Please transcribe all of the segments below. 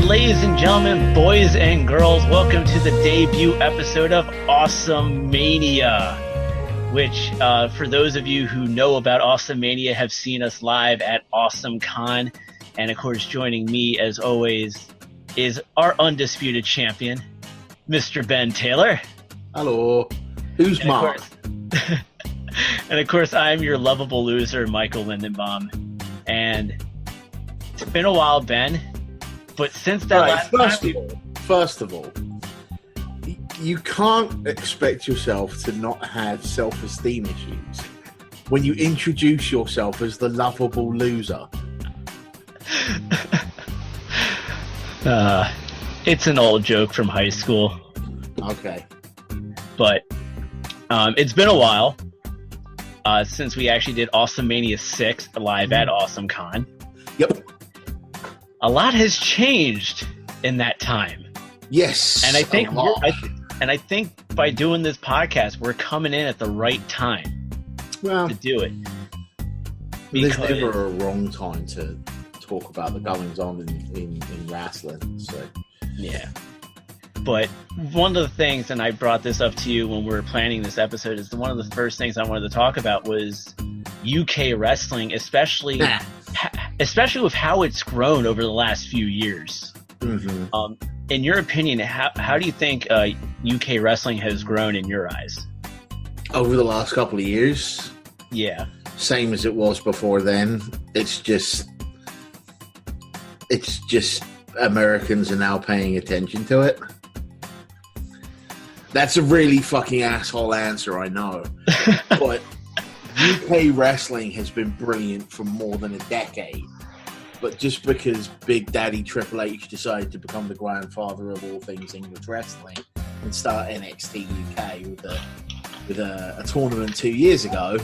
ladies and gentlemen, boys and girls, welcome to the debut episode of AwesomeMania, which, for those of you who know about AwesomeMania, have seen us live at AwesomeCon. And of course, joining me, as always, is our undisputed champion, Mr. Ben Taylor. Hello. Who's Mark? And of course, I'm your lovable loser, Michael Lindenbaum. And it's been a while, Ben. But since that first of all, you can't expect yourself to not have self-esteem issues when you introduce yourself as the lovable loser. It's an old joke from high school. Okay. But it's been a while since we actually did AwesomeMania 6 live at AwesomeCon. Yep. A lot has changed in that time. Yes. And I think by doing this podcast, we're coming in at the right time to do it. There's never a wrong time to talk about the goings on in wrestling. So yeah. But one of the things, and I brought this up to you when we were planning this episode, is one of the first things I wanted to talk about was UK wrestling, especially with how it's grown over the last few years. Mm-hmm. In your opinion, how do you think UK wrestling has grown in your eyes? Over the last couple of years? Yeah. Same as it was before then. It's just Americans are now paying attention to it. That's a really fucking asshole answer, I know. But UK wrestling has been brilliant for more than a decade. But just because Big Daddy Triple H decided to become the grandfather of all things English wrestling and start NXT UK with a tournament 2 years ago,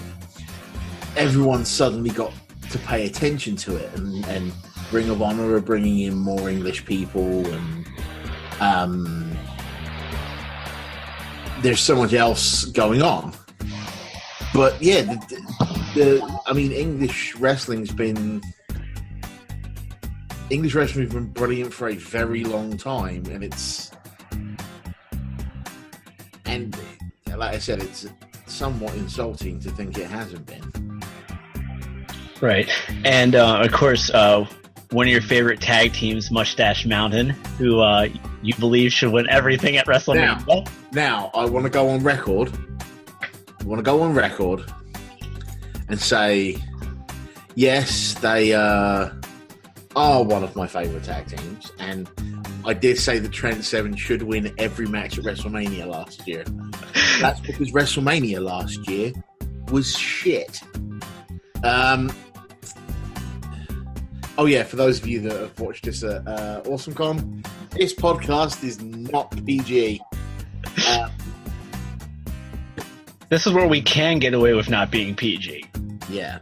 everyone suddenly got to pay attention to it. And Ring of Honor are bringing in more English people, and there's so much else going on. But yeah, English wrestling's been brilliant for a very long time, and like I said, it's somewhat insulting to think it hasn't been. Right, and of course, one of your favorite tag teams, Mustache Mountain, who you believe should win everything at WrestleMania. Now, I want to go on record. And say, yes, they are one of my favorite tag teams, and I did say that Trent Seven should win every match at WrestleMania last year. That's because WrestleMania last year was shit. Oh yeah, for those of you that have watched this at AwesomeCon, this podcast is not PG. This is where we can get away with not being PG. Yeah.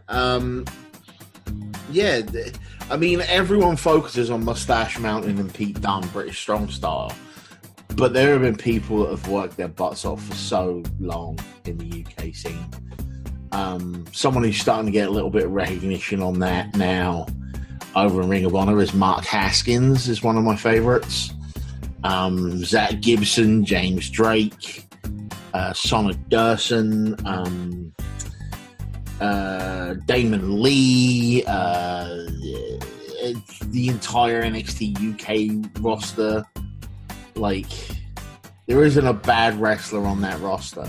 Everyone focuses on Mustache Mountain and Pete Dunne, British Strong Style. But there have been people that have worked their butts off for so long in the UK scene. Someone who's starting to get a little bit of recognition on that now over in Ring of Honor is Mark Haskins, is one of my favourites. Zach Gibson, James Drake, Sonic Durson, Damon Lee, the entire NXT UK roster. Like, there isn't a bad wrestler on that roster.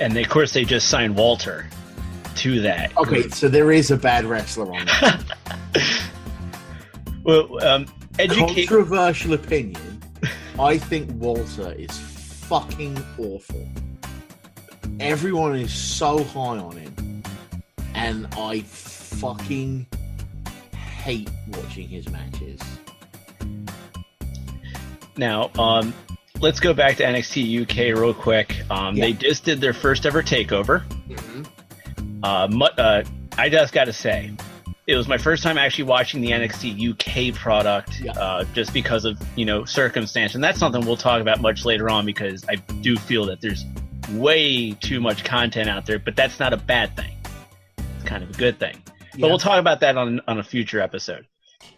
And of course, they just signed Walter to that. Okay, so there is a bad wrestler on that. Well, controversial opinion. I think Walter is fucking awful. Everyone is so high on him, and I fucking hate watching his matches. Now, let's go back to NXT UK real quick. They just did their first ever takeover. Mm-hmm. I just got to say, it was my first time actually watching the NXT UK product, just because of, circumstance. And that's something we'll talk about much later on, because I do feel that there's way too much content out there, but that's not a bad thing. It's kind of a good thing. But we'll talk about that on a future episode.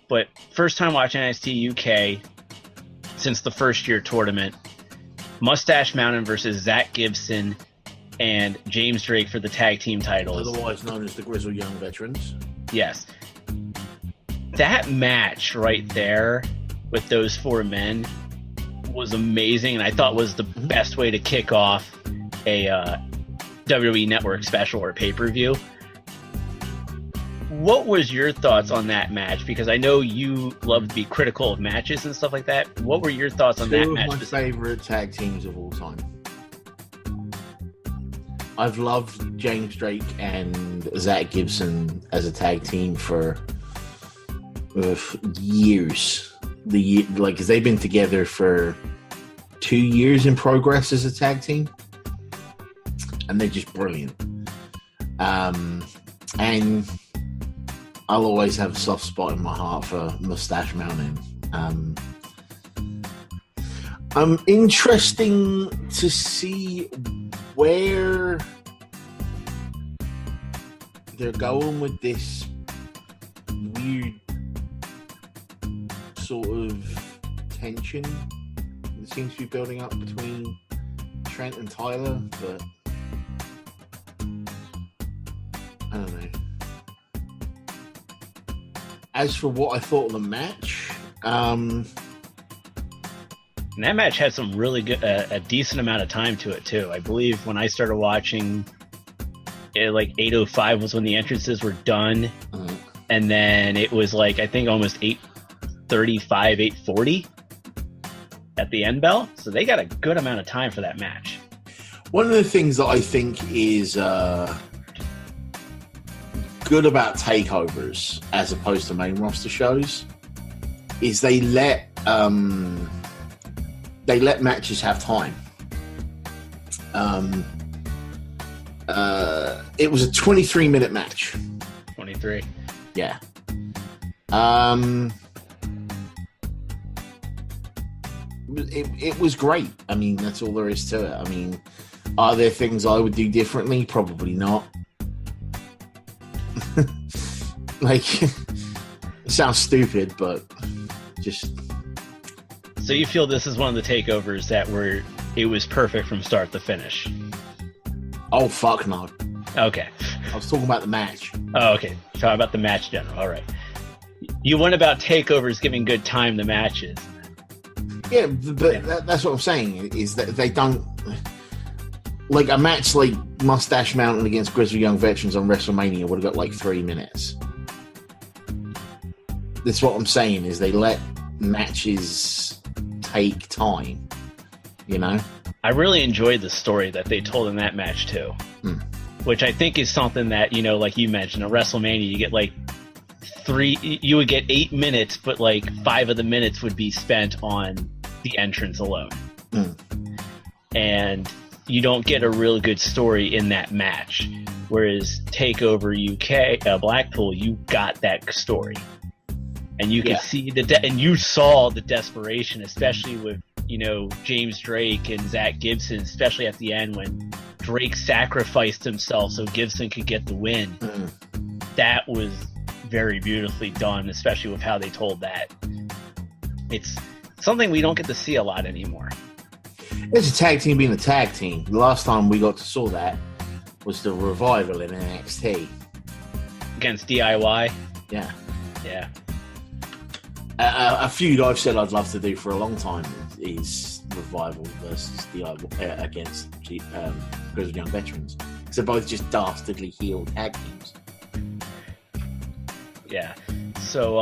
but first time watching NXT UK since the first year tournament. Mustache Mountain versus Zach Gibson and James Drake for the tag team titles. Otherwise known as the Grizzled Young Veterans. Yes. That match right there with those four men was amazing, and I thought was the best way to kick off a WWE Network special or pay-per-view. What was your thoughts on that match? Because I know you love to be critical of matches and stuff like that. What were your thoughts on that match? Two of my favorite tag teams of all time. I've loved James Drake and Zach Gibson as a tag team for years. Because they've been together for 2 years in progress as a tag team, and they're just brilliant. And I'll always have a soft spot in my heart for Mustache Mountain. I'm interesting to see where they're going with this weird sort of tension that seems to be building up between Trent and Tyler, but I don't know. As for what I thought of the match, and that match had some really good, a decent amount of time to it too. I believe when I started watching, like 8:05 was when the entrances were done, and then it was like I think almost 8:35, 8:40 at the end bell. So they got a good amount of time for that match. One of the things that I think is good about takeovers as opposed to main roster shows is they let matches have time. It was a 23-minute match. 23. Yeah. It was great. I mean, that's all there is to it. I mean, are there things I would do differently? Probably not. Like, it sounds stupid, but just... So you feel this is one of the takeovers that it was perfect from start to finish? Oh, fuck no. Okay. I was talking about the match. Oh, okay. Talking about the match general. All right. You went about takeovers giving good time to matches. Yeah, but that's what I'm saying, is that they don't... Like, a match like Mustache Mountain against Grizzled Young Veterans on WrestleMania would have got like 3 minutes. That's what I'm saying, is they let matches take time, you know? I really enjoyed the story that they told in that match too, which I think is something that, you know, like you mentioned, at WrestleMania, you get like you would get 8 minutes, but like 5 of the minutes would be spent on the entrance alone. And you don't get a real good story in that match. Whereas TakeOver UK, Blackpool, you got that story. And you could see and you saw the desperation, especially with, you know, James Drake and Zach Gibson, especially at the end when Drake sacrificed himself so Gibson could get the win. That was very beautifully done, especially with how they told that. It's something we don't get to see a lot anymore. It's a tag team being a tag team. The last time we got to saw that was the Revival in NXT. Against DIY? Yeah. Yeah. A feud I've said I'd love to do for a long time is Revival versus DIY against Grizzled Young Veterans. Because they're both just dastardly heel tag teams. Yeah. So,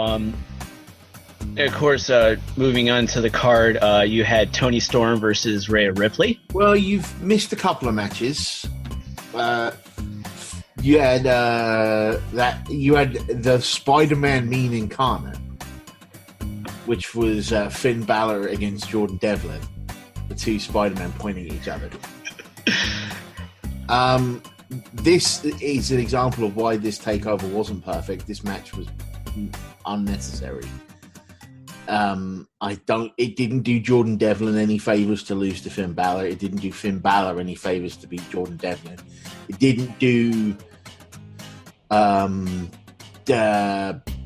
of course, moving on to the card, you had Toni Storm versus Rhea Ripley. Well, you've missed a couple of matches. You had the Spider-Man Mean Incarnate, which was Finn Balor against Jordan Devlin, the two Spider-Men pointing at each other. This is an example of why this takeover wasn't perfect. This match was unnecessary. It didn't do Jordan Devlin any favors to lose to Finn Balor. It didn't do Finn Balor any favors to beat Jordan Devlin. It didn't do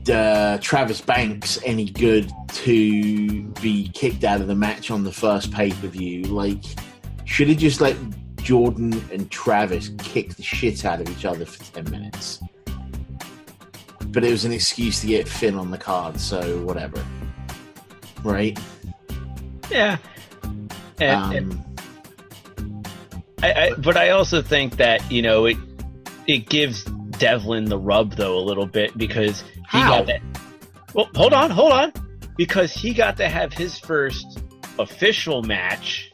Travis Banks any good to be kicked out of the match on the first pay-per-view. Like, should have just let Jordan and Travis kick the shit out of each other for 10 minutes. But it was an excuse to get Finn on the card, so whatever. Right? Yeah. But I also think that, it gives Devlin the rub, though, a little bit, because he got that. Well, hold on. Because he got to have his first official match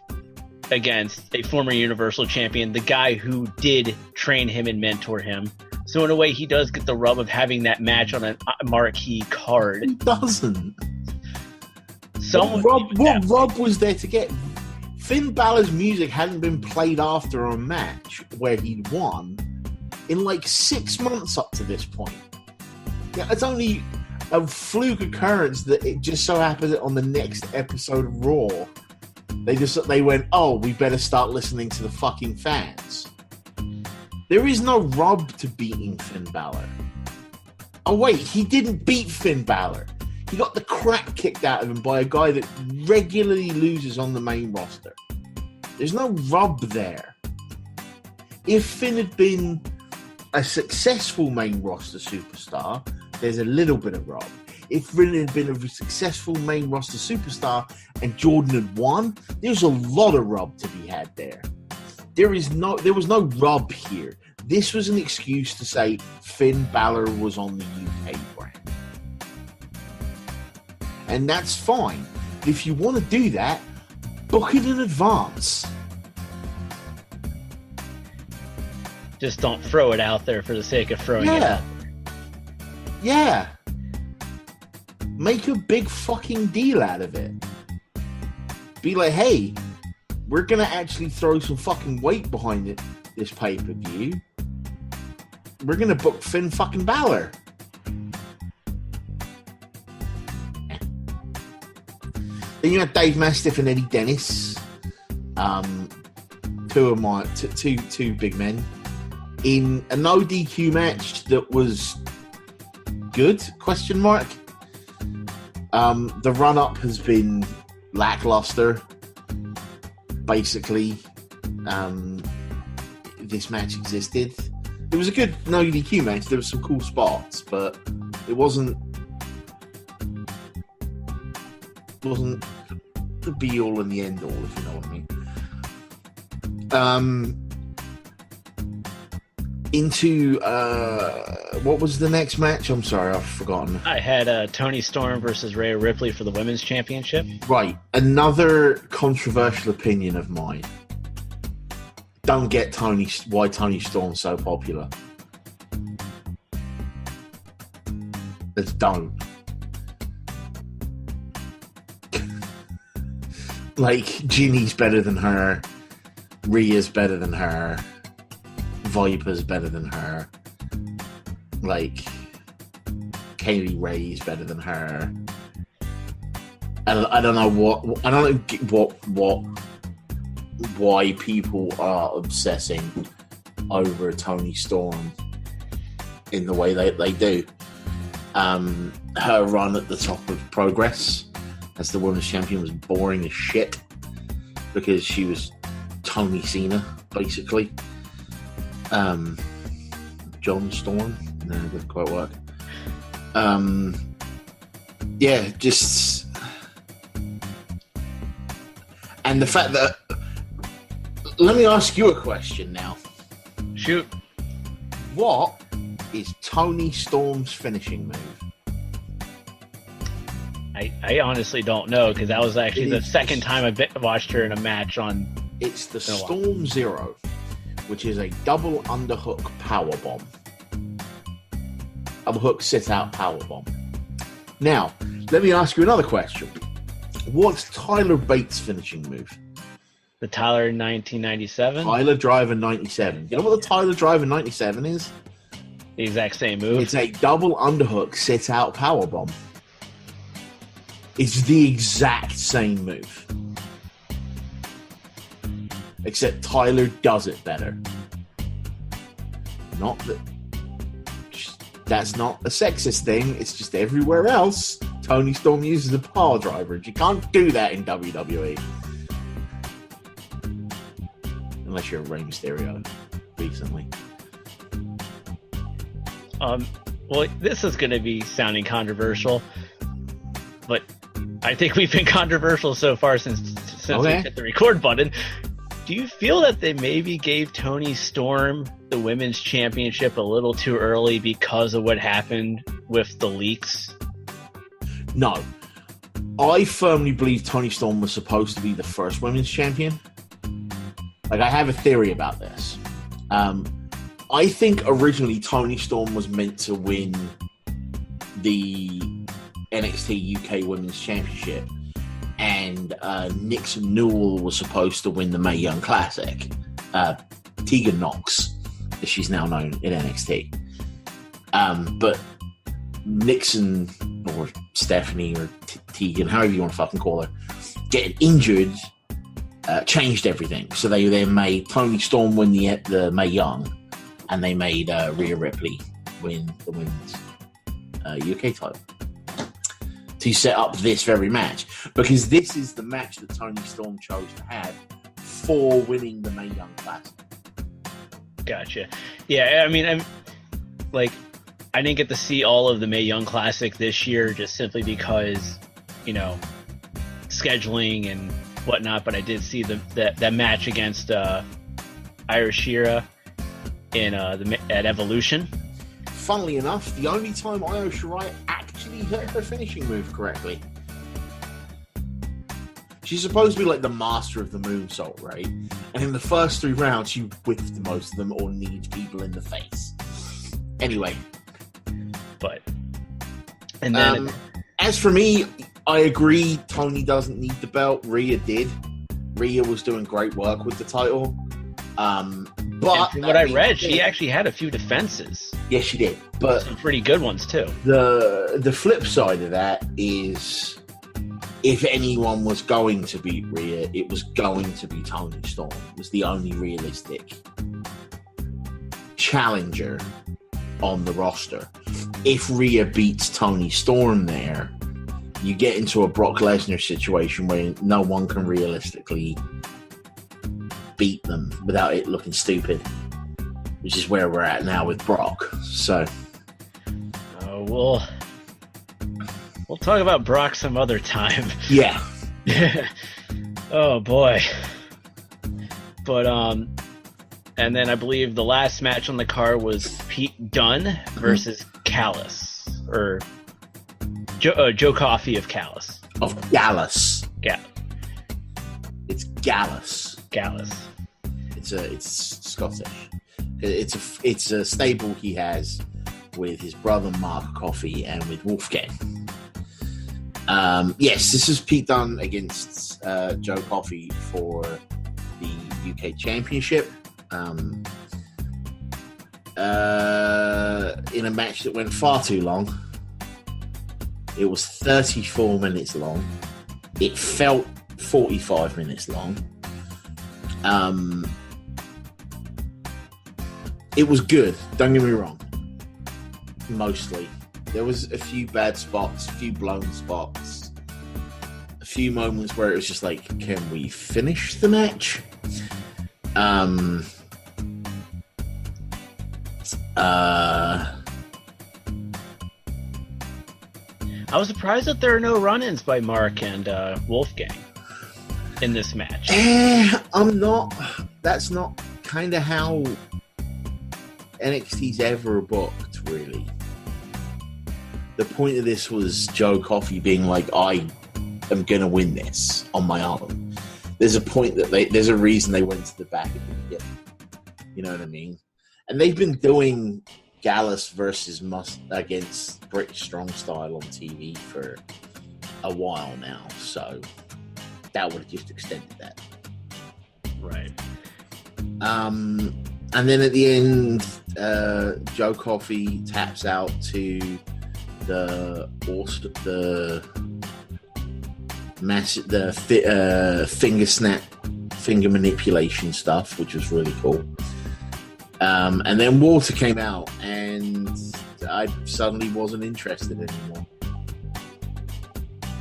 against a former Universal Champion, the guy who did train him and mentor him. So in a way, he does get the rub of having that match on a marquee card. He doesn't. What rub was there to get? Finn Balor's music hadn't been played after a match where he'd won in like 6 months up to this point. Yeah, it's only a fluke occurrence that it just so happened that on the next episode of Raw, they went, oh, we better start listening to the fucking fans. There is no rub to beating Finn Balor. Oh wait, he didn't beat Finn Balor. He got the crap kicked out of him by a guy that regularly loses on the main roster. There's no rub there. If Finn had been a successful main roster superstar, there's a little bit of rub. If Finn had been a successful main roster superstar and Jordan had won, there's a lot of rub to be had there. There was no rub here. This was an excuse to say Finn Balor was on the UK brand. And that's fine. If you want to do that, book it in advance. Just don't throw it out there for the sake of throwing it out there. Yeah. Make a big fucking deal out of it. Be like, hey, we're going to actually throw some fucking weight behind it, this pay-per-view. We're going to book Finn fucking Balor. Then you have Dave Mastiff and Eddie Dennis. Two big men. In a no DQ match that was good, ? The run-up has been lackluster. Basically, this match existed. It was a good no DQ match. There were some cool spots, but it wasn't the be-all and the end-all, if you know what I mean. Into what was the next match? I'm sorry, I've forgotten. I had Toni Storm versus Rhea Ripley for the Women's Championship. Right, another controversial opinion of mine. Don't get why Toni Storm's so popular. Just don't. Like, Ginny's better than her. Rhea's better than her. Viper's better than her. Like, Kaylee Ray's better than her. I don't know why people are obsessing over Toni Storm in the way they do. Her run at the top of Progress as the women's champion was boring as shit because she was Tony Cena, basically. John Storm? No, it didn't quite work. Yeah, just... And the fact that... Let me ask you a question now. Shoot. What is Toni Storm's finishing move? I honestly don't know, because that was actually the second time I watched her in a match on... It's the Storm Zero, which is a double underhook powerbomb. Underhook sit-out powerbomb. Now, let me ask you another question. What's Tyler Bates' finishing move? The Tyler 1997? Tyler Driver 97. You know what the Tyler Driver 97 is? The exact same move. It's a double underhook sit-out powerbomb. It's the exact same move. Except Tyler does it better. Not that... That's not a sexist thing. It's just everywhere else, Toni Storm uses a pile driver. You can't do that in WWE. Unless you're Rey Mysterio recently. Well, this is going to be sounding controversial, but I think we've been controversial so far since we hit the record button. Do you feel that they maybe gave Toni Storm the Women's Championship a little too early because of what happened with the leaks? No. I firmly believe Toni Storm was supposed to be the first Women's Champion. Like, I have a theory about this. I think originally Toni Storm was meant to win the NXT UK Women's Championship, and Nixon Newell was supposed to win the Mae Young Classic. Tegan Knox, as she's now known in NXT. But Nixon, or Stephanie, or Tegan, however you want to fucking call her, getting injured changed everything. So they then made Toni Storm win the Mae Young, and they made Rhea Ripley win the Women's UK title to set up this very match, because this is the match that Toni Storm chose to have for winning the Mae Young Classic. Gotcha. Yeah, I mean, I didn't get to see all of the Mae Young Classic this year just simply because, scheduling and whatnot, but I did see that match against Ira Shira at Evolution. Funnily enough, the only time Io Shirai actually hit her finishing move correctly. She's supposed to be like the master of the moonsault, right? And in the first 3 rounds, she whiffed most of them or kneed people in the face. Anyway. And then... as for me, I agree Toni doesn't need the belt. Rhea did. Rhea was doing great work with the title. But from what I read, she actually had a few defenses. Yes, she did. But some pretty good ones too. The flip side of that is, if anyone was going to beat Rhea, it was going to be Toni Storm. It was the only realistic challenger on the roster. If Rhea beats Toni Storm there, you get into a Brock Lesnar situation where no one can realistically beat them without it looking stupid, which is where we're at now with Brock. So we'll talk about Brock some other time. Yeah. Oh boy. But and then I believe the last match on the card was Pete Dunne versus Callis, or Joe Coffey of Callis. Of Gallus. Yeah. It's Gallus. It's Scottish. It's a stable he has with his brother Mark Coffey and with Wolfgang. Yes, this is Pete Dunne against Joe Coffey for the UK Championship. In a match that went far too long. It was 34 minutes long. It felt 45 minutes long. It was good, don't get me wrong. Mostly. There was a few bad spots, a few blown spots, a few moments where it was just like, can we finish the match? I was surprised that there are no run-ins by Mark and Wolfgang in this match. I'm not. That's not kind of how NXT's ever booked, really. The point of this was Joe Coffey being like, I am going to win this on my own. There's a point that there's a reason they went to the back at the beginning. You know what I mean? And they've been doing Gallus versus against British Strong Style on TV for a while now, so that would have just extended that. Right. And then at the end, Joe Coffey taps out to the finger snap, finger manipulation stuff, which was really cool. And then Walter came out, and I suddenly wasn't interested anymore.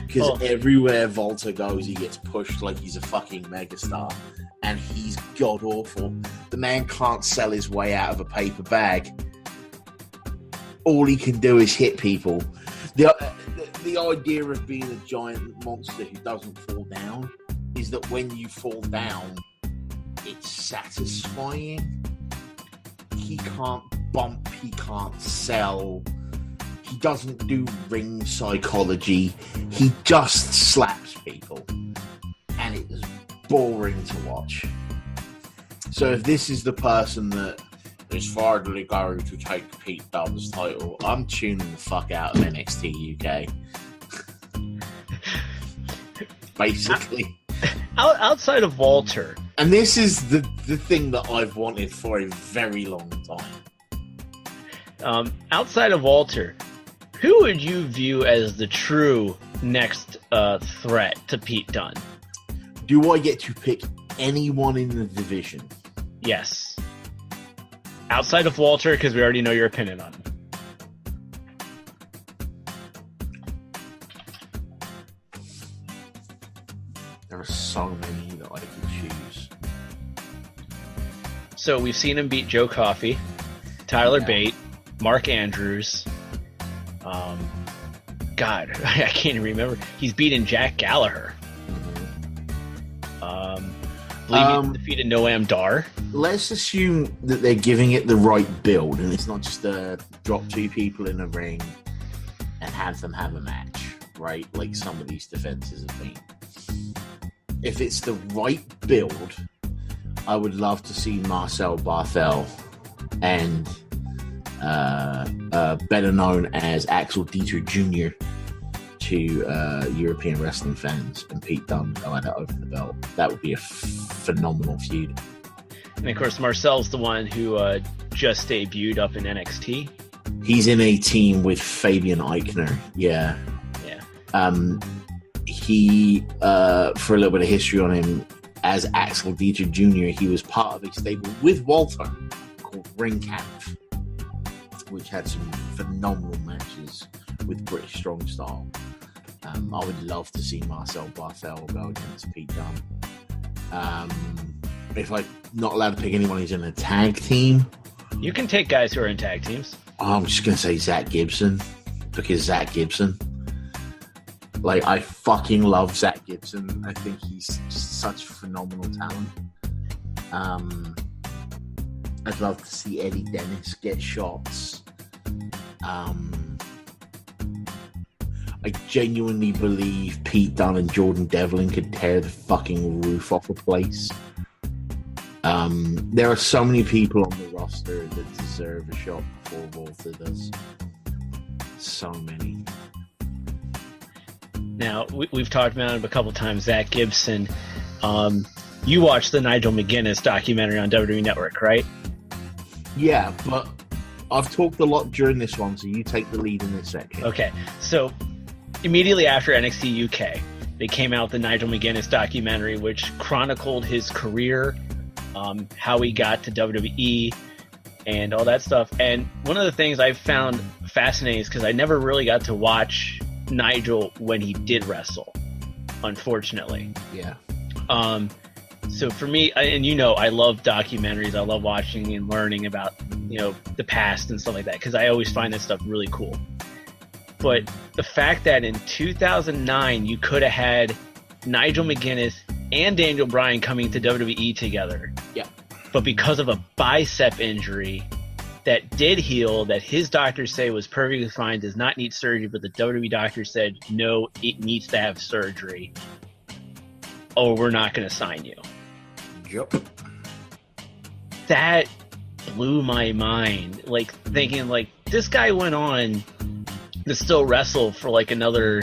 Because everywhere Walter goes, he gets pushed like he's a fucking megastar. And he's god-awful. The man can't sell his way out of a paper bag. All he can do is hit people. The idea of being a giant monster who doesn't fall down is that when you fall down, it's satisfying. He can't bump, he can't sell, he doesn't do ring psychology, he just slaps people, and it's boring to watch. So if this is the person that is finally going to take Pete Dunne's title, I'm tuning the fuck out of NXT UK. Basically. Outside of Walter. And this is the thing that I've wanted for a very long time. Outside of Walter, who would you view as the true next threat to Pete Dunne? Do I get to pick anyone in the division? Yes. Outside of Walter, because we already know your opinion on him. There are so many that I can choose. So we've seen him beat Joe Coffey, Tyler Bate, Mark Andrews. God, I can't even remember. He's beaten Jack Gallagher. Believe he defeated Noam Dar. Let's assume that they're giving it the right build, and it's not just drop two people in a ring and have them have a match, right? Like some of these defenses have been. If it's the right build, I would love to see Marcel Barthel and better known as Axel Dieter Jr. to European wrestling fans, and Pete Dunne go at it over the belt. That would be a phenomenal feud. And of course, Marcel's the one who just debuted up in NXT. He's in a team with Fabian Eichner. Yeah. He, for a little bit of history on him, as Axel Dieter Jr., he was part of a stable with Walter called Ring Camp, which had some phenomenal matches with British Strong Style. I would love to see Marcel Barthel go against Pete Dunne. If I'm not allowed to pick anyone who's in a tag team, you can take guys who are in tag teams. I'm just going to say Zach Gibson, because Zach Gibson, like, I fucking love Zach Gibson. I think he's just such phenomenal talent. I'd love to see Eddie Dennis get shots. I genuinely believe Pete Dunne and Jordan Devlin could tear the fucking roof off a place. There are so many people on the roster that deserve a shot before Walter does. So many. Now, we've talked about him a couple times, Zach Gibson. You watched the Nigel McGuinness documentary on WWE Network, right? Yeah, but I've talked a lot during this one, so you take the lead in this section. Okay, so immediately after NXT UK, they came out with the Nigel McGuinness documentary, which chronicled his career, how he got to WWE, and all that stuff. And one of the things I found fascinating is because I never really got to watch Nigel when he did wrestle, unfortunately. Yeah. So for me, and you know, I love documentaries. I love watching and learning about, you know, the past and stuff like that, because I always find that stuff really cool. But the fact that in 2009 you could have had Nigel McGuinness and Daniel Bryan coming to WWE together, yeah, but because of a bicep injury that did heal, that his doctors say was perfectly fine, does not need surgery, but the WWE doctor said, no, it needs to have surgery. Oh, we're not going to sign you. Yep. That blew my mind. Like, thinking, like, this guy went on to still wrestle for, like, another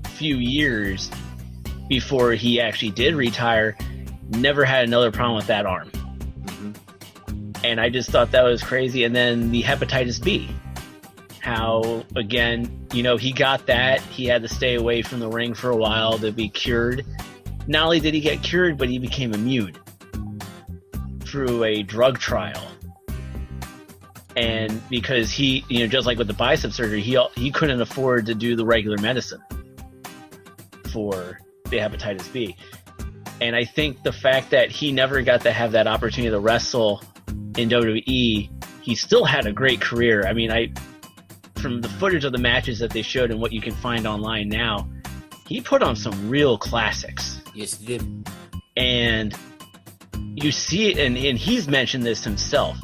few years before he actually did retire. Never had another problem with that arm. And I just thought that was crazy. And then the hepatitis B, how, again, you know, he got that. He had to stay away from the ring for a while to be cured. Not only did he get cured, but he became immune through a drug trial. And because he, just like with the bicep surgery, he couldn't afford to do the regular medicine for the hepatitis B. And I think the fact that he never got to have that opportunity to wrestle in WWE, he still had a great career. I mean, from the footage of the matches that they showed and what you can find online now, he put on some real classics. Yes, he did. And you see it, and he's mentioned this himself,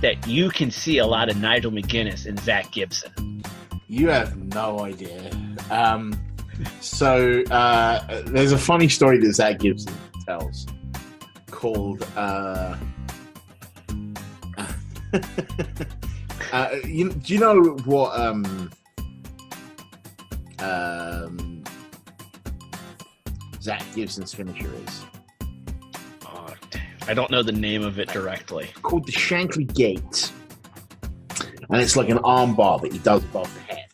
that you can see a lot of Nigel McGuinness and Zach Gibson. You have no idea. So there's a funny story that Zach Gibson tells called do you know what Zach Gibson's finisher is? Oh, damn. I don't know the name of it directly. It's called the Shankly Gate, and it's like an arm bar that he does above the head,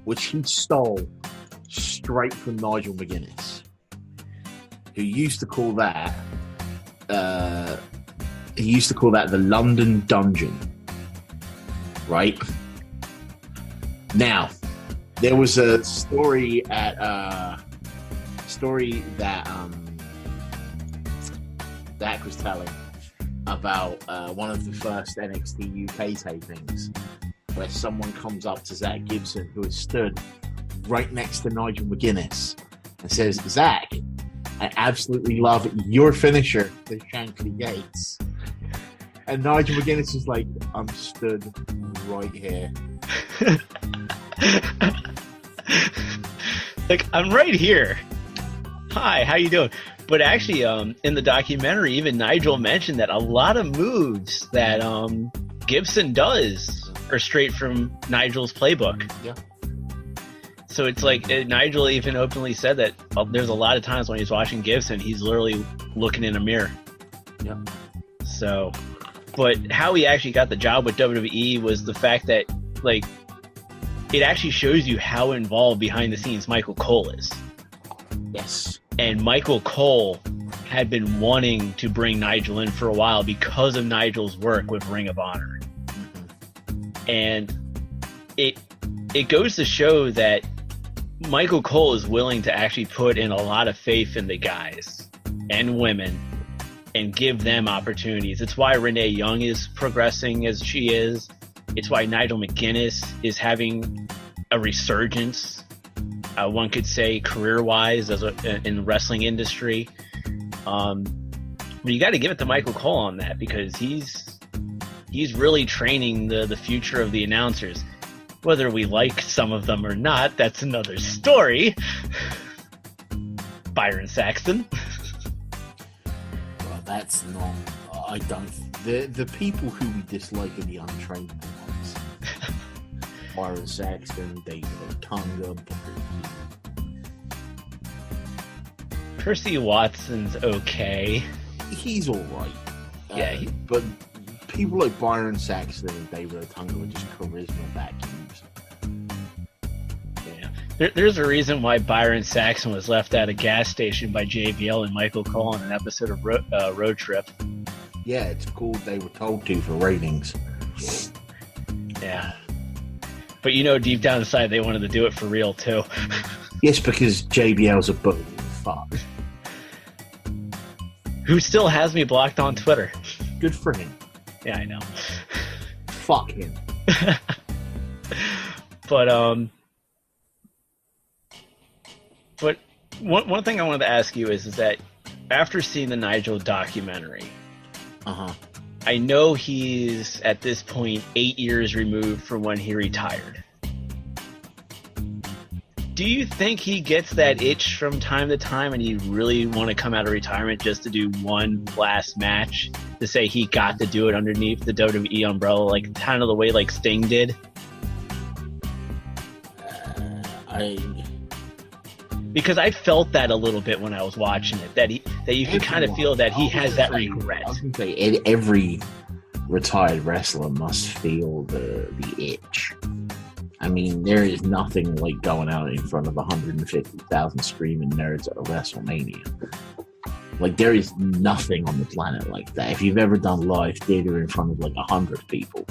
which he stole straight from Nigel McGuinness, who used to call that the London Dungeon. Right? Now, there was a story that Zach was telling about one of the first NXT UK tapings, where someone comes up to Zach Gibson, who has stood right next to Nigel McGuinness, and says, "Zach, I absolutely love your finisher, the Shankly Gates." And Nigel McGuinness is like, "I'm stood right here." Like, I'm right here. Hi, how you doing? But actually, in the documentary, even Nigel mentioned that a lot of moves that Gibson does are straight from Nigel's playbook. Yeah. So it's like Nigel even openly said that there's a lot of times when he's watching Gibson, he's literally looking in a mirror. Yeah. So, but how he actually got the job with WWE was the fact that, like, it actually shows you how involved behind the scenes Michael Cole is. Yes. And Michael Cole had been wanting to bring Nigel in for a while because of Nigel's work with Ring of Honor. Mm-hmm. And it goes to show that Michael Cole is willing to actually put in a lot of faith in the guys and women and give them opportunities. It's why Renee Young is progressing as she is. It's why Nigel McGuinness is having a resurgence, one could say, career-wise in the wrestling industry. But you got to give it to Michael Cole on that, because he's really training the future of the announcers. Whether we like some of them or not, that's another story. Byron Saxton. Well, that's not... I don't... The people who we dislike are the untrained ones. Byron Saxton, David Otunga, Percy Watson's okay. He's all right. Yeah, but people like Byron Saxton and David Otunga are just charisma vacuums. Yeah, there's a reason why Byron Saxton was left at a gas station by JBL and Michael Cole in an episode of Road Trip. Yeah, it's called They Were Told To for ratings. Yeah. But deep down inside, they wanted to do it for real, too. Yes, because JBL's a booty. Fuck. Who still has me blocked on Twitter. Good for him. Yeah, I know. Fuck him. But one thing I wanted to ask you is that after seeing the Nigel documentary, I know he's at this point 8 years removed from when he retired. Do you think he gets that itch from time to time and he'd really want to come out of retirement just to do one last match to say he got to do it underneath the WWE umbrella, like kind of the way like Sting did? Because I felt that a little bit when I was watching it, that you can kind of feel that he has that regret. I was going to say, every retired wrestler must feel the itch. I mean, there is nothing like going out in front of 150,000 screaming nerds at a WrestleMania. Like, there is nothing on the planet like that. If you've ever done live theater in front of like 100 people,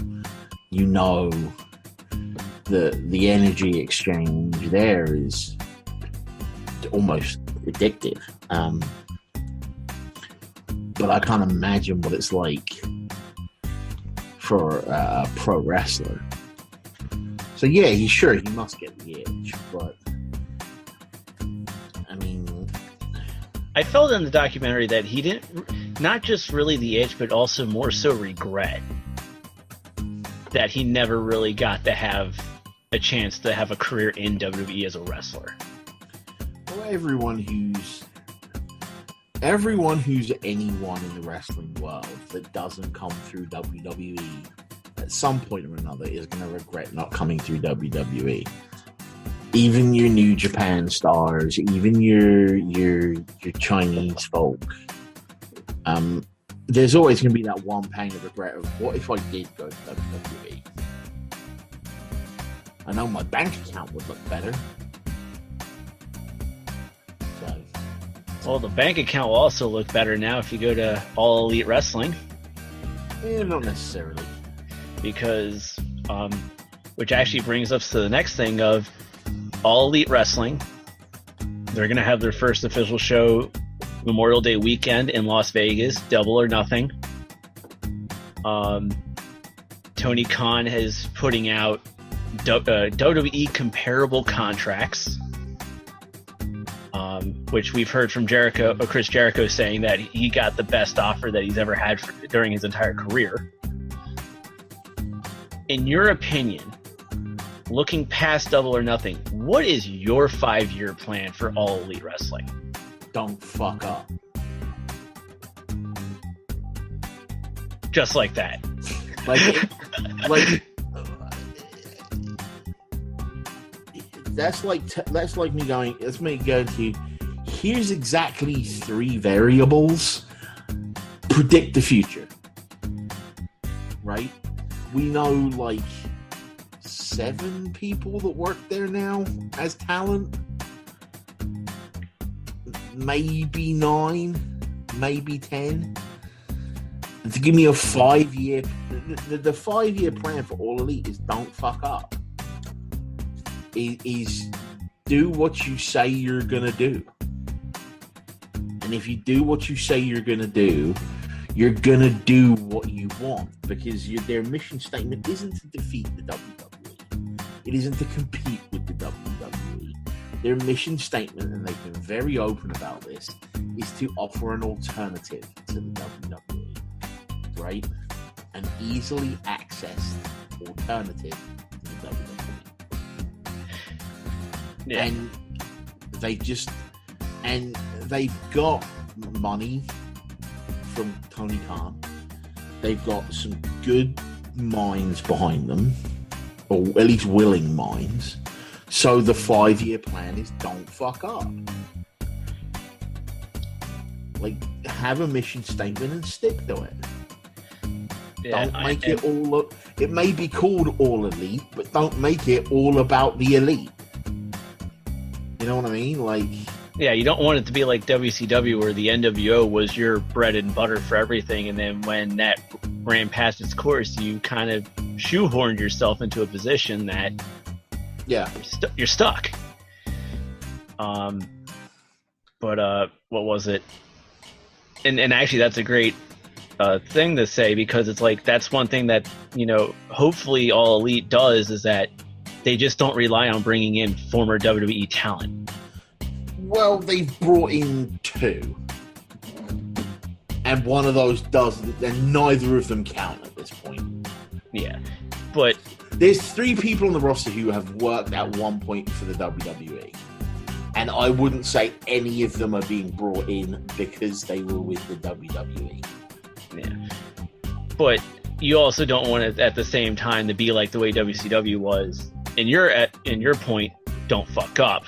you know the energy exchange there is almost addictive. But I can't imagine what it's like for a pro wrestler. So yeah, he must get the edge, but I mean, I felt in the documentary that he didn't, not just really the edge, but also more so regret that he never really got to have a chance to have a career in WWE as a wrestler. Well, everyone who's anyone in the wrestling world that doesn't come through WWE at some point or another is going to regret not coming through WWE. Even your New Japan stars, even your Chinese folk, there's always going to be that one pang of regret of, what if I did go to WWE? I know my bank account would look better. So, well, the bank account will also look better now if you go to All Elite Wrestling. Not necessarily. Because, which actually brings us to the next thing of All Elite Wrestling. They're going to have their first official show Memorial Day weekend in Las Vegas, Double or Nothing. Tony Khan is putting out WWE comparable contracts, which we've heard from Chris Jericho saying that he got the best offer that he's ever had during his entire career. In your opinion, looking past Double or Nothing, what is your 5-year plan for All Elite Wrestling? Don't fuck up. Just like that. That's like me going. Let's make go to. Here's exactly 3 variables. Predict the future. Right? We know like 7 people that work there now as talent. Maybe 9, maybe 10. And to give me a 5-year, the 5-year plan for All Elite is don't fuck up. Is do what you say you're gonna do, and if you do what you say you're gonna do, you're gonna do what you want, because their mission statement isn't to defeat the WWE. It isn't to compete with the WWE. Their mission statement, and they've been very open about this, is to offer an alternative to the WWE, right? An easily accessed alternative to the WWE. Yeah. And they've got money from Tony Khan. They've got some good minds behind them, or at least willing minds. So the 5-year plan is don't fuck up. Like, have a mission statement and stick to it. Yeah, don't make it all. It may be called All Elite, but don't make it all about the elite. You know what I mean? Like, yeah, you don't want it to be like WCW, where the NWO was your bread and butter for everything, and then when that ran past its course, you kind of shoehorned yourself into a position that you're stuck. But what was it? And actually, that's a great thing to say, because it's like that's one thing that, you know, hopefully All Elite does, is that they just don't rely on bringing in former WWE talent. Well, they've brought in 2. And one of those doesn't, and neither of them count at this point. Yeah. But there's 3 people on the roster who have worked at one point for the WWE. And I wouldn't say any of them are being brought in because they were with the WWE. Yeah. But you also don't want it at the same time to be like the way WCW was. And in your point, don't fuck up.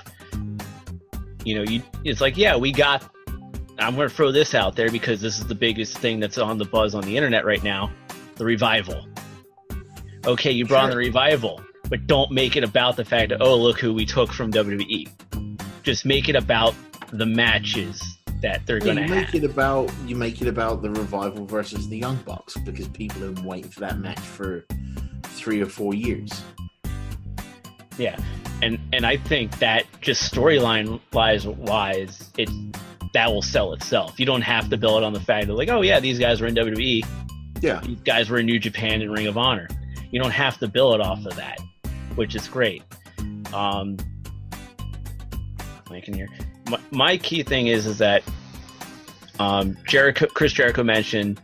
You know, it's like, yeah, I'm going to throw this out there because this is the biggest thing that's on the buzz on the internet right now, the revival. Okay, you brought in the revival, but don't make it about the fact that, oh, look who we took from WWE. Just make it about the matches, that they're going to have. You make it about the Revival versus the Young Bucks because people have been waiting for that match for 3 or 4 years. Yeah, and I think that just storyline wise, that will sell itself. You don't have to build on the fact that, like, oh yeah, these guys were in WWE. Yeah, these guys were in New Japan and Ring of Honor. You don't have to build it off of that, which is great. Lincoln here. My key thing is that Chris Jericho mentioned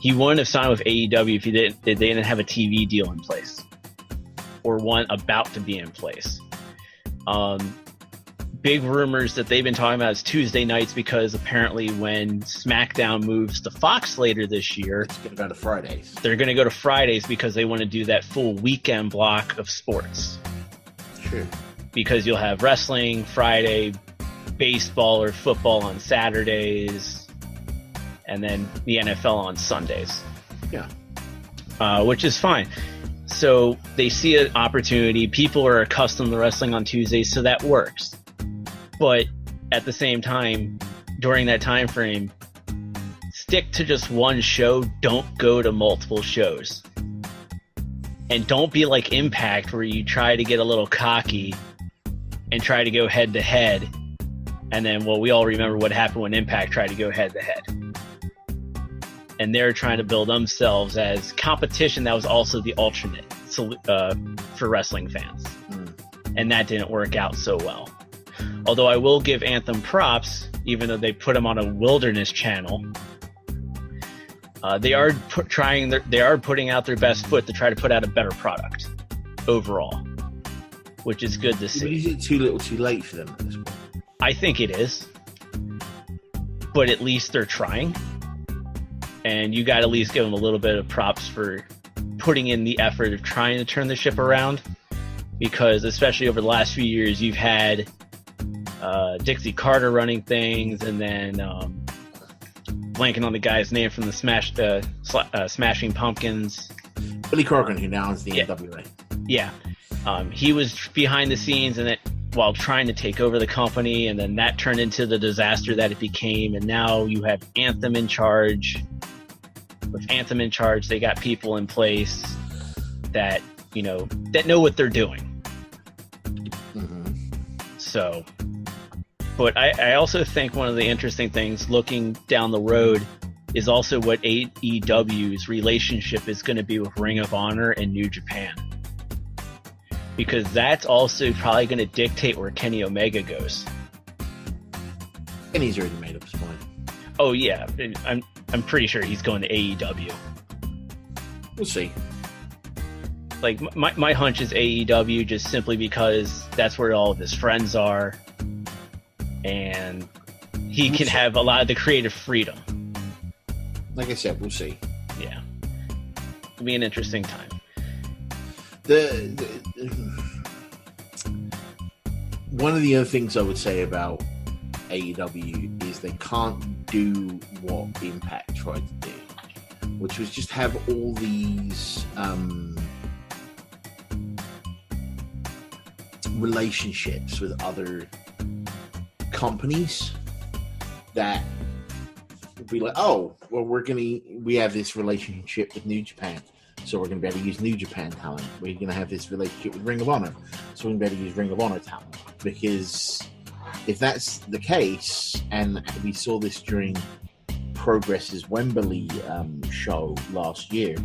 he wouldn't have signed with AEW if they didn't have a TV deal in place, or one about to be in place. Big rumors that they've been talking about is Tuesday nights, because apparently when SmackDown moves to Fox later this year, it's going to go to Fridays. They're going to go to Fridays because they want to do that full weekend block of sports. Sure. Because you'll have wrestling Friday, baseball or football on Saturdays, and then the NFL on Sundays. Yeah. Which is fine. So they see an opportunity. People are accustomed to wrestling on Tuesdays, so that works. But at the same time, during that time frame, stick to just one show. Don't go to multiple shows. And don't be like Impact, where you try to get a little cocky and try to go head to head. And then, well, we all remember what happened when Impact tried to go head to head. And they're trying to build themselves as competition that was also the alternate for wrestling fans. And that didn't work out so well. Although I will give Anthem props, even though they put them on a wilderness channel, they are putting out their best foot to try to put out a better product overall, which is good to see. But is it too little too late for them at this point? I think it is. But at least they're trying. And you got to at least give them a little bit of props for putting in the effort of trying to turn the ship around. Because especially over the last few years, you've had Dixie Carter running things, and then blanking on the guy's name from the Smashing Pumpkins. Billy Corgan, who now is the NWA. Yeah. He was behind the scenes and while trying to take over the company, and then that turned into the disaster that it became, and now you have Anthem in charge. With Anthem in charge, they got people in place that know what they're doing. So, but I also think one of the interesting things looking down the road is also what AEW's relationship is going to be with Ring of Honor and New Japan. Because that's also probably going to dictate where Kenny Omega goes. Kenny's already made up his mind. Oh yeah, I'm pretty sure he's going to AEW. We'll see. Like my hunch is AEW, just simply because that's where all of his friends are, and he can have a lot of the creative freedom. Like I said, we'll see. Yeah, it'll be an interesting time. One of the other things I would say about AEW is they can't do what Impact tried to do, which was just have all these relationships with other companies that would be like, oh, well, we have this relationship with New Japan, so we're going to be able to use New Japan talent. We're going to have this relationship with Ring of Honor, so we're going to be able to use Ring of Honor talent. Because if that's the case, and we saw this during Progress's Wembley show last year,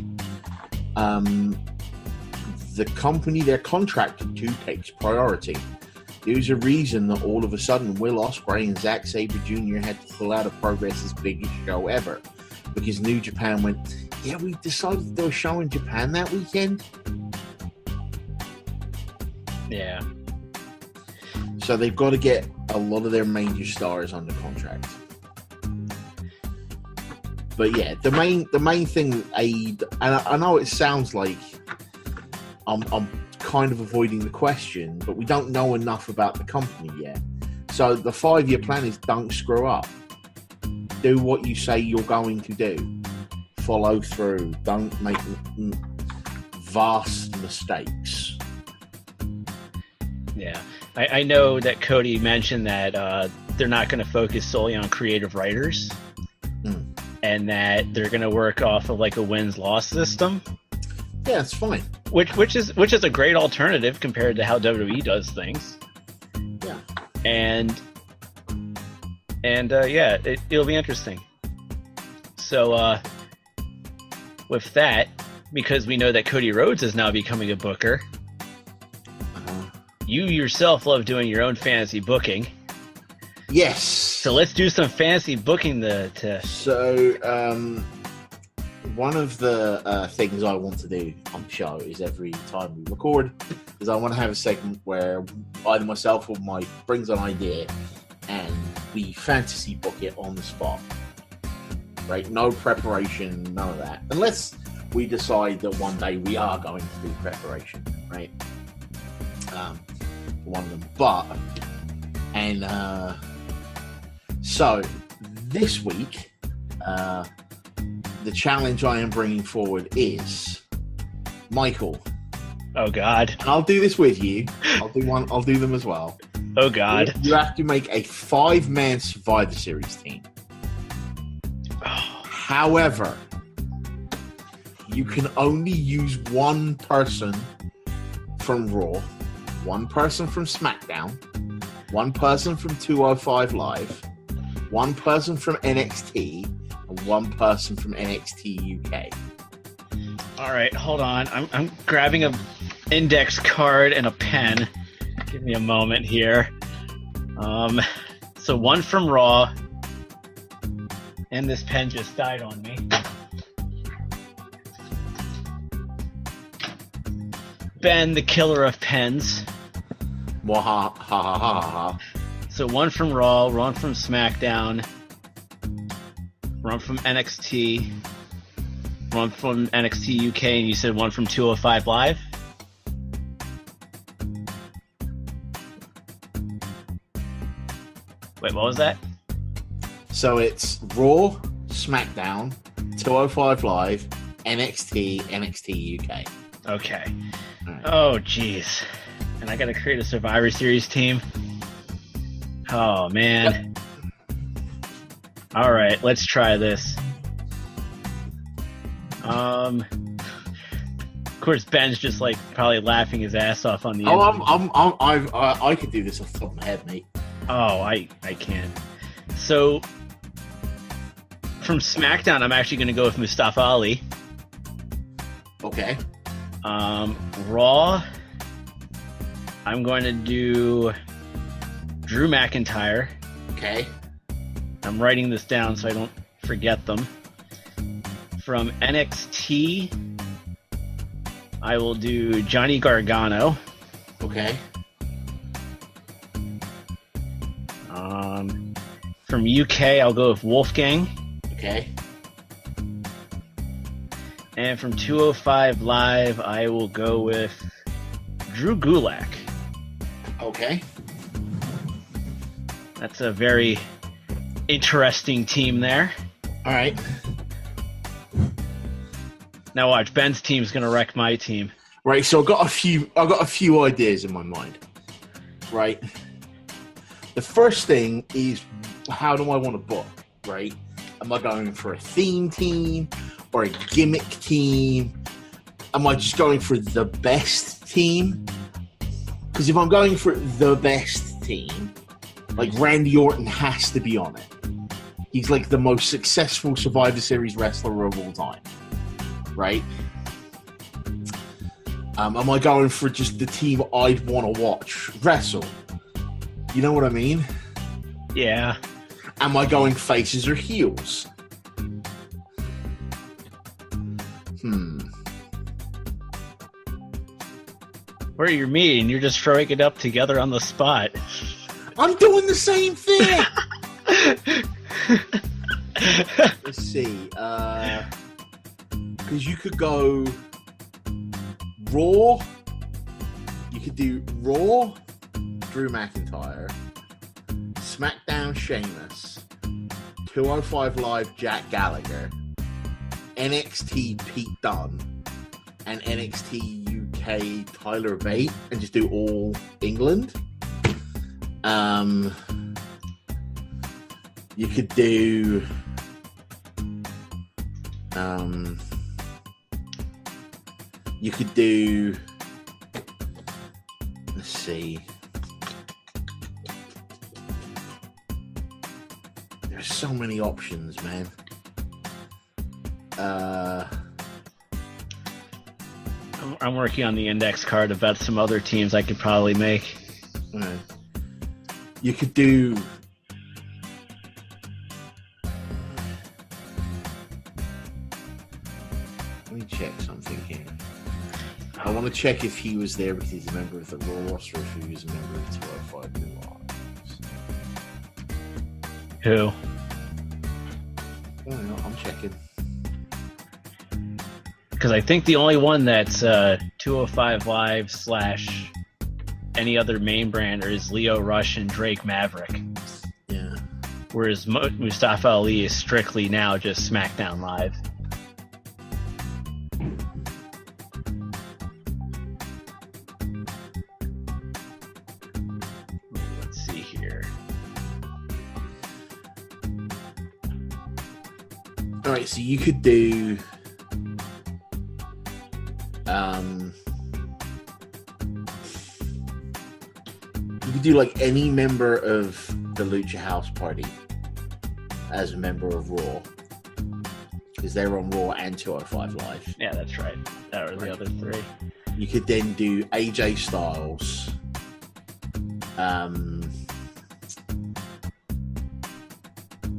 the company they're contracted to takes priority. There's a reason that all of a sudden Will Ospreay and Zack Sabre Jr. had to pull out of Progress's biggest show ever, because New Japan went, yeah, we decided to do a show in Japan that weekend. Yeah. So they've got to get a lot of their major stars under contract. But yeah, the main thing, and I know it sounds like I'm kind of avoiding the question, but we don't know enough about the company yet. So the 5-year plan is don't screw up. Do what you say you're going to do. Follow through. Don't make vast mistakes. Yeah. I know that Cody mentioned that they're not going to focus solely on creative writers, and that they're going to work off of like a wins-loss system. Yeah, it's fine. Which is a great alternative compared to how WWE does things. Yeah. And yeah, it'll be interesting. So with that, because we know that Cody Rhodes is now becoming a booker, you yourself love doing your own fantasy booking. Yes. So let's do some fantasy booking. So one of the things I want to do on the show is every time we record is I want to have a segment where either myself or Mike brings an idea and we fantasy book it on the spot. Right? No preparation, none of that. Unless we decide that one day we are going to do preparation, right? One of them. So this week, the challenge I am bringing forward is Michael. Oh God! And I'll do this with you. I'll do them as well. Oh God! You have to make a 5-man Survivor Series team. However, you can only use one person from Raw, one person from SmackDown, one person from 205 Live, one person from NXT, and one person from NXT UK. All right, hold on. I'm grabbing a index card and a pen. Give me a moment here. So one from Raw, and this pen just died on me. Ben, the killer of pens. Waha, ha ha ha ha. So one from Raw, one from SmackDown, one from NXT, one from NXT UK, and you said one from 205 Live? Wait, what was that? So it's Raw, SmackDown, 205 Live, NXT, NXT UK. Okay. Right. Oh, jeez. And I gotta create a Survivor Series team? Oh, man. Yep. All right, let's try this. Of course, Ben's just like probably laughing his ass off on the. I could do this off the top of my head, mate. Oh, I can't. So from SmackDown, I'm actually going to go with Mustafa Ali. Okay. Raw, I'm going to do Drew McIntyre. Okay. I'm writing this down so I don't forget them. From NXT, I will do Johnny Gargano. Okay. From UK, I'll go with Wolfgang. Okay. And from 205 Live, I will go with Drew Gulak. Okay. That's a very interesting team there. All right. Now watch, Ben's team's gonna wreck my team. Right, so I've got a few ideas in my mind. Right. The first thing is, how do I want to book? Right. Am I going for a theme team or a gimmick team? Am I just going for the best team? Because if I'm going for the best team, like Randy Orton has to be on it. He's like the most successful Survivor Series wrestler of all time. Right? Am I going for just the team I'd want to watch wrestle? You know what I mean? Yeah. Am I going faces or heels? Where you're mean, you're just throwing it up together on the spot. I'm doing the same thing! Let's see. Because you could go Raw. You could do Raw, Drew McIntyre, SmackDown Sheamus, 205 Live Jack Gallagher, NXT Pete Dunne, and NXT UK Tyler Bate, and just do all England. You could do. You could do. Let's see. There's so many options, man. I'm working on the index card about some other teams I could probably make. You could do. Let me check something here. I want to check if he was there because he's a member of the Raw roster or if he was a member of 205 New Lives. Who? I don't know, I'm checking. Because I think the only one that's 205 Live / any other main brander is Leo Rush and Drake Maverick. Yeah. Whereas Mustafa Ali is strictly now just SmackDown Live. Let's see here. All right, so you could do. You could do like any member of the Lucha House Party as a member of Raw because they're on Raw and 205 Live. Yeah, that's right. That were the other three. You could then do AJ Styles,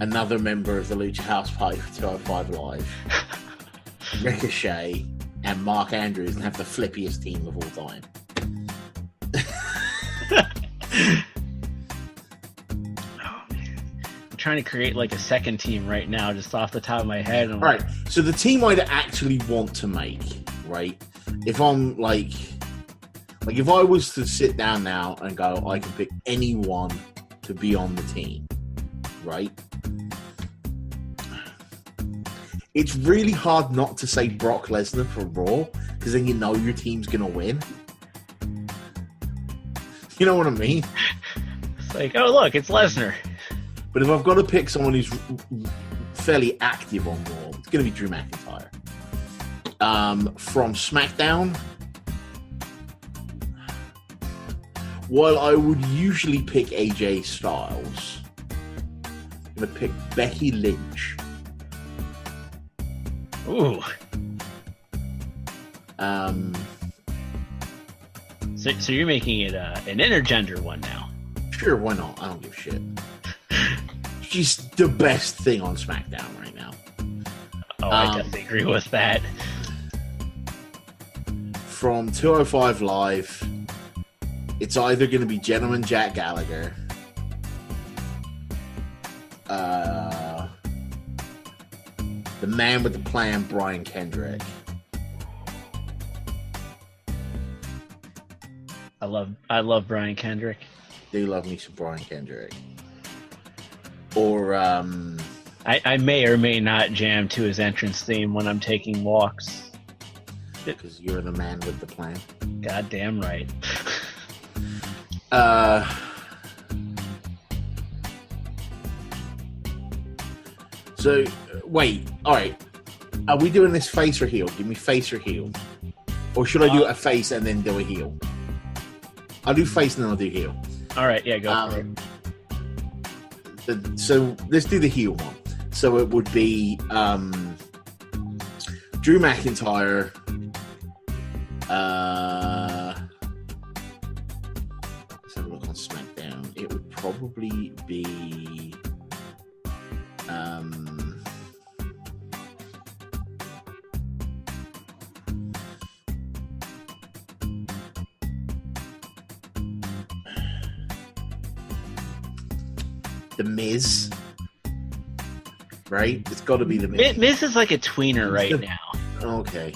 another member of the Lucha House Party for 205 Live, Ricochet, and Mark Andrews, and have the flippiest team of all time. I'm trying to create like a second team right now, just off the top of my head. All right, so the team I'd actually want to make, right? If I'm like if I was to sit down now and go, I can pick anyone to be on the team, right? It's really hard not to say Brock Lesnar for Raw, because then you know your team's going to win. You know what I mean? It's like, oh, look, it's Lesnar. But if I've got to pick someone who's fairly active on Raw, it's going to be Drew McIntyre. From SmackDown, while I would usually pick AJ Styles, I'm going to pick Becky Lynch. Ooh. So you're making it an intergender one now? Sure, why not? I don't give a shit. She's the best thing on SmackDown right now. Oh, I definitely agree with that. From 205 Live, it's either going to be Gentleman Jack Gallagher, the man with the plan, Brian Kendrick. I love Brian Kendrick. Do love me some Brian Kendrick. Or I may or may not jam to his entrance theme when I'm taking walks. Because you're the man with the plan. Goddamn right. So, wait. All right. Are we doing this face or heel? Give me face or heel. Or should I do a face and then do a heel? I'll do face and then I'll do heel. All right. Yeah, go for it. So, let's do the heel one. So, it would be Drew McIntyre. Let's have a look on SmackDown. It would probably be The Miz, right? It's got to be The Miz. Miz is like a tweener right now. Okay.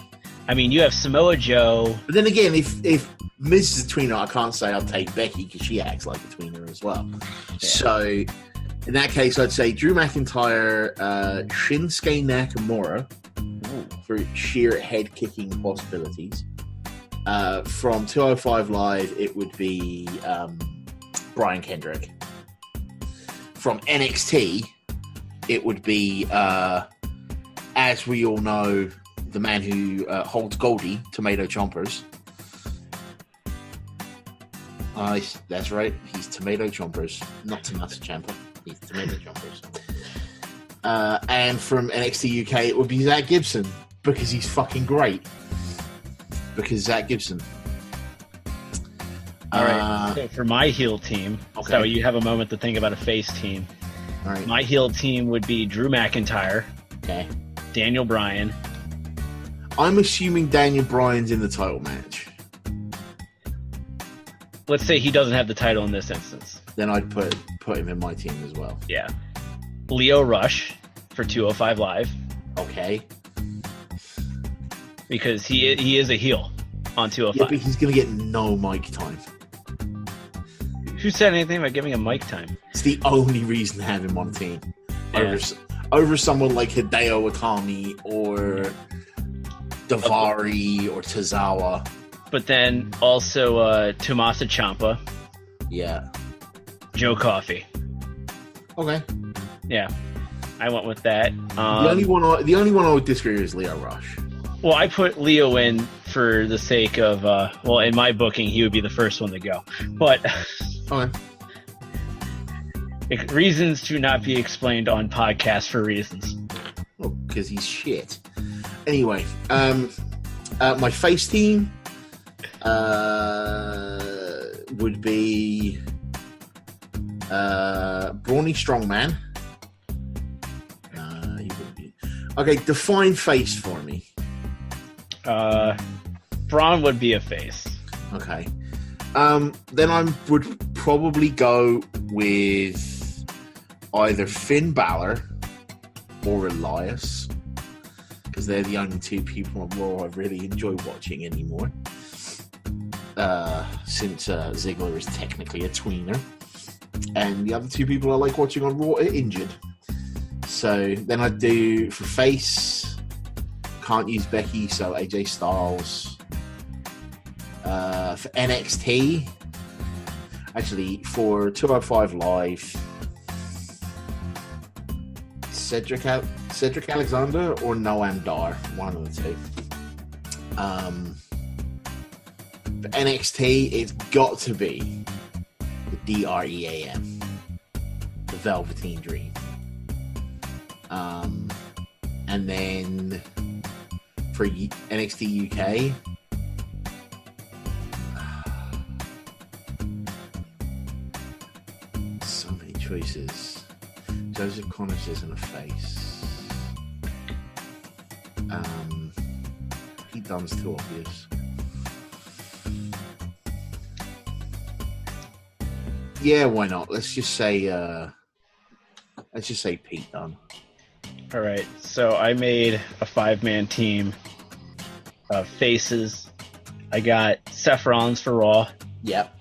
I mean, you have Samoa Joe. But then again, if Miz is a tweener, I can't say I'll take Becky because she acts like a tweener as well. Yeah. So, in that case, I'd say Drew McIntyre, Shinsuke Nakamura for sheer head-kicking possibilities. From 205 Live, it would be Brian Kendrick. From NXT, it would be, as we all know, the man who holds Goldie, Tomato Chompers. That's right. He's Tomato Chompers, not Tomato Champa. He's Tomato Chompers. And from NXT UK, it would be Zach Gibson, because he's fucking great. Because Zach Gibson. All right. So for my heel team, okay. So you have a moment to think about a face team. All right. My heel team would be Drew McIntyre. Okay. Daniel Bryan. I'm assuming Daniel Bryan's in the title match. Let's say he doesn't have the title in this instance. Then I'd put him in my team as well. Yeah. Leo Rush for 205 Live. Okay. Because he is a heel on 205. Yeah, but he's going to get no mic time. Who said anything about giving him mic time? It's the only reason to have him on the team. Yeah. Over someone like Hideo Itami or Davari or Tozawa. But then also Tommaso Ciampa. Yeah. Joe Coffey. Okay. Yeah. I went with that. The only one I would disagree with is Leo Rush. Well, I put Leo in for the sake of, in my booking, he would be the first one to go. But Okay. Reasons to not be explained on podcasts for reasons. Well, because he's shit. Anyway, my face team would be Brawny Strongman. He wouldn't be. Okay, define face for me. Braun would be a face. Okay. Then I would probably go with either Finn Balor or Elias, because they're the only two people on Raw I really enjoy watching anymore. Since Ziggler is technically a tweener, and the other two people I like watching on Raw are injured. So then I'd do for face, can't use Becky, so AJ Styles. For NXT, actually for 205 Live, Cedric Alexander or Noam Dar, one of the two. For NXT, it's got to be the DREAM, the Velveteen Dream. And then for NXT UK, so many choices. Joseph Connors isn't a face. Pete Dunne's too obvious. Yeah, why not? Let's just say Pete Dunne. All right, so I made a 5-man team of faces. I got Seth Rollins for Raw. Yep.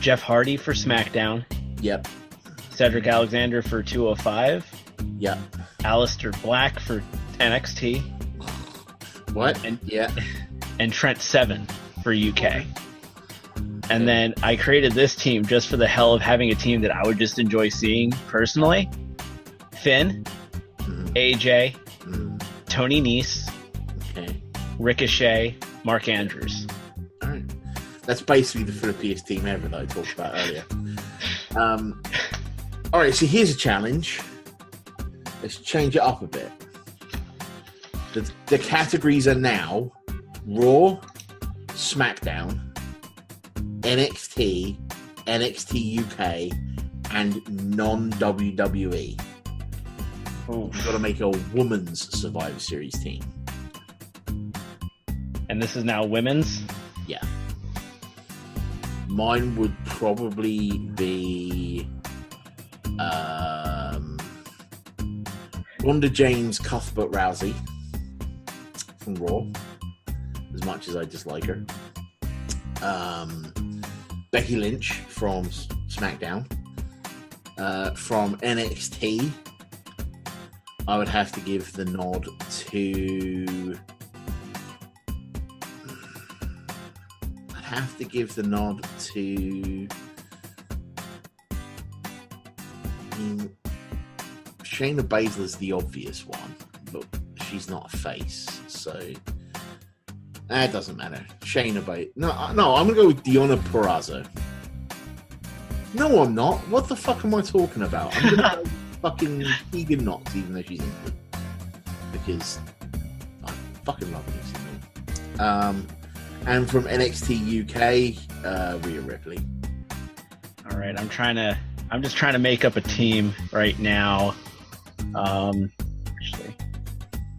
Jeff Hardy for SmackDown. Yep. Cedric Alexander for 205. Yep. Aleister Black for NXT. What? And Trent Seven for UK. And then I created this team just for the hell of having a team that I would just enjoy seeing personally. Finn, AJ, Tony Nese, okay, Ricochet, Mark Andrews. All right. That's basically the flippiest team ever that I talked about earlier. All right, so here's a challenge. Let's change it up a bit. The categories are now Raw, SmackDown, NXT, NXT UK, and non-WWE. We've got to make a women's Survivor Series team. And this is now women's? Yeah. Mine would probably be Ronda James, Cuthbert Rousey from Raw, as much as I dislike her. Becky Lynch from SmackDown. From NXT, I would have to give the nod to... Shayna Baszler's the obvious one, but she's not a face, so it doesn't matter. Shayna Baszler. No, I'm gonna go with Deonna Purrazzo. No, I'm not. What the fuck am I talking about? I'm gonna go with fucking Tegan Knox, even though she's injured, because I fucking love Lucy. And from NXT UK, Rhea Ripley. All right, I'm just trying to make up a team right now. Actually,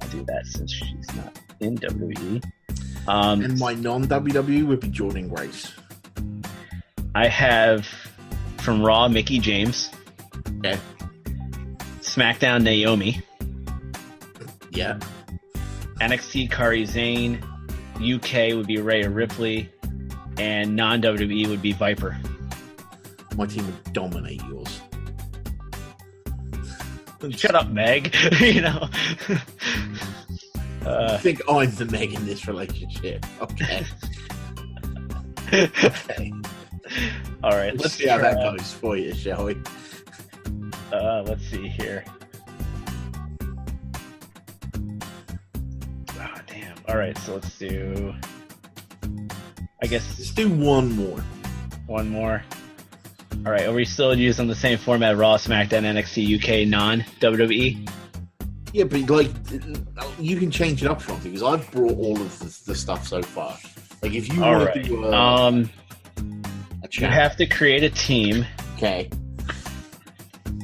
I'll do that since she's not in WWE. And my non-WWE would be Jordan Grace. I have from Raw Mickie James. Okay. SmackDown Naomi. Yeah. NXT Kairi Sane. UK would be Rhea Ripley. And non-WWE would be Viper. My team would dominate yours. Shut up, Meg. You know. I think I'm the Meg in this relationship. Okay. Okay. All right. Let's see how that goes for you, shall we? Let's see here. Oh, damn. All right, so let's do. I guess let's do one more. One more. All right. Are we still using the same format? Raw, SmackDown, NXT UK, non-WWE. Yeah, but like, you can change it up, Sean, because I've brought all of the stuff so far. Like, if you want to do a chat. You have to create a team. Okay.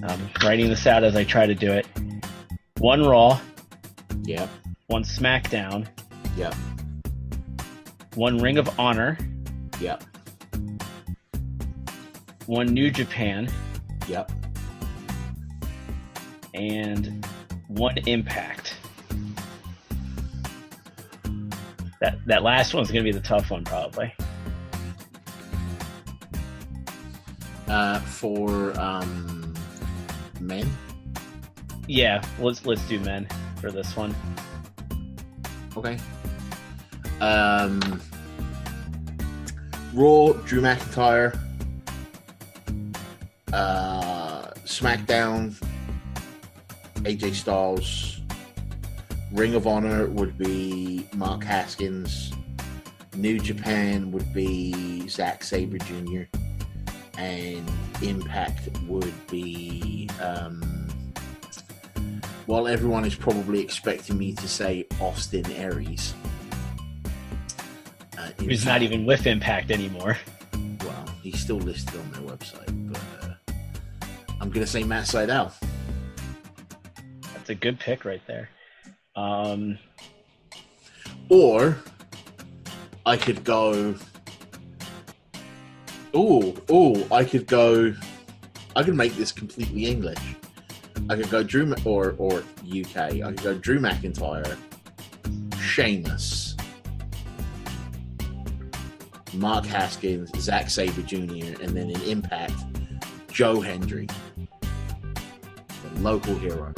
I'm writing this out as I try to do it. One Raw. Yeah. One SmackDown. Yeah. One Ring of Honor. Yeah. One New Japan. Yeah. And one Impact. That last one's going to be the tough one, probably. For men? Yeah, let's do men for this one. Okay. Raw, Drew McIntyre. SmackDown, AJ Styles. Ring of Honor would be Mark Haskins. New Japan would be Zack Sabre Jr. And Impact would be, while everyone is probably expecting me to say Austin Aries. He's not even with Impact anymore. Well, he's still listed on their website, but I'm going to say Matt Sydal. That's a good pick right there. Or I could go. I could make this completely English. I could go Drew or UK. I could go Drew McIntyre, Sheamus, Mark Haskins, Zack Sabre Jr., and then in Impact, Joe Hendry, the local hero,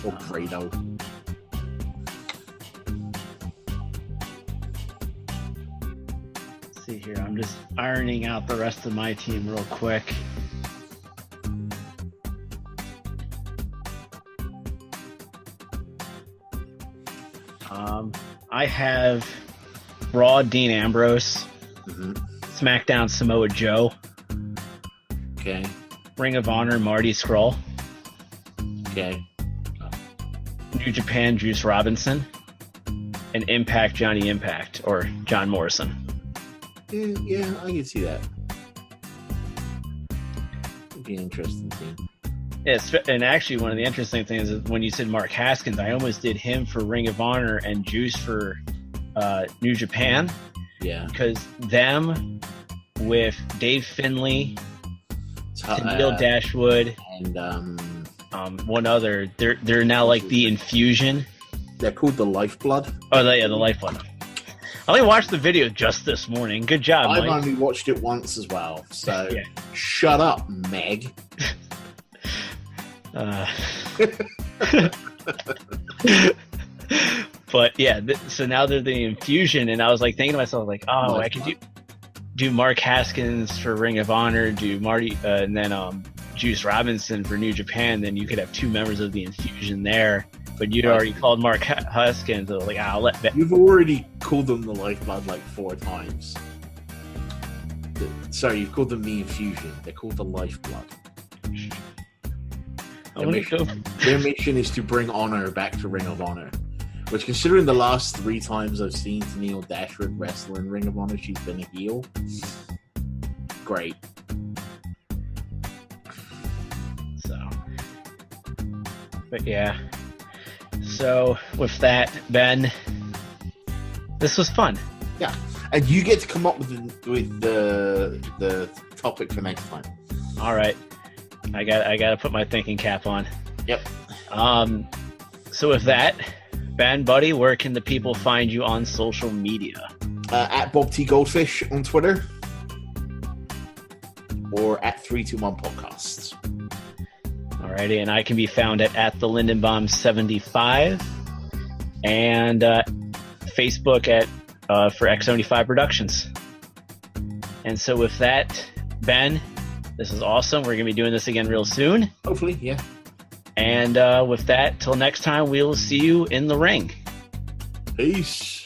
or Credo. See here, I'm just ironing out the rest of my team real quick. I have Raw Dean Ambrose, SmackDown Samoa Joe, Okay. Ring of Honor Marty Scurll, Okay. New Japan Juice Robinson, and Impact Johnny Impact or John Morrison. Yeah, I can see that. It'd be an interesting team. Yes, and actually one of the interesting things is when you said Mark Haskins, I almost did him for Ring of Honor and Juice for New Japan. Yeah. Because them with Dave Finlay, Neil Dashwood, and one other, they're now like the Infusion. They're called the Lifeblood. Oh, yeah, the Lifeblood. I only watched the video just this morning. Good job, Mike. I've only watched it once as well, so yeah. Shut up, Meg. But yeah, so now they're the Infusion, and I was like thinking to myself, like, oh, I could do Mark Haskins for Ring of Honor, do Marty, and then Juice Robinson for New Japan, then you could have 2 members of the Infusion there. But you'd already called Mark Huskins, so like, I'll let Ben. You've already called them the Lifeblood like 4 times. Sorry, you've called them the Infusion. They're called the Lifeblood. Their mission is to bring honor back to Ring of Honor. Which, considering the last 3 times I've seen Tennille Dashwood wrestle in Ring of Honor, she's been a heel. Great. But yeah. So with that, Ben, this was fun. Yeah, and you get to come up with the topic for next time. All right, I got to put my thinking cap on. Yep. So with that, Ben, buddy, where can the people find you on social media? At Bob T Goldfish on Twitter, or at 321 Podcasts. Alrighty, and I can be found at the Lindenbaum 75 and Facebook for X75 Productions. And so with that, Ben, this is awesome. We're going to be doing this again real soon. Hopefully, yeah. And with that, till next time, we'll see you in the ring. Peace.